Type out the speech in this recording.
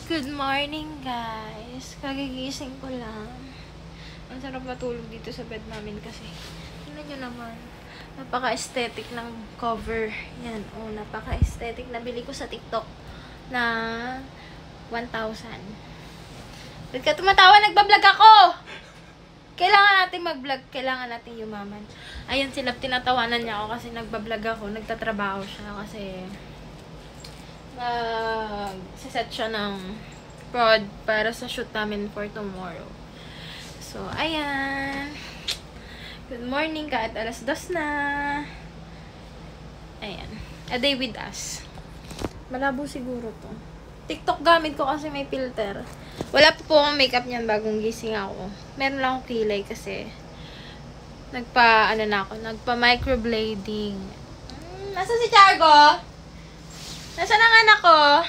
Good morning, guys. Kagigising ko lang. Ang sarap matulog dito sa bed namin kasi. Tingnan nyo naman. Napaka-aesthetic ng cover. Yan. Oh, napaka-aesthetic. Nabili ko sa TikTok na 1,000. Ba't ka tumatawa? Nagbablog ako! Kailangan natin mag-vlog. Kailangan natin yumaman. Ayun sila. Tinatawanan niya ako kasi nagbablog ako. Nagtatrabaho siya kasi set siya ng prod para sa shoot namin for tomorrow. So, ayan. Good morning, kahit alas 2 na. Ayan. A day with us. Malabo siguro to. TikTok gamit ko kasi may filter. Wala po akong makeup niyan bagong gising ako. Meron lang akong kilay kasi nagpa-microblading. Nasaan si Chargo? Nasaan ang anak ko?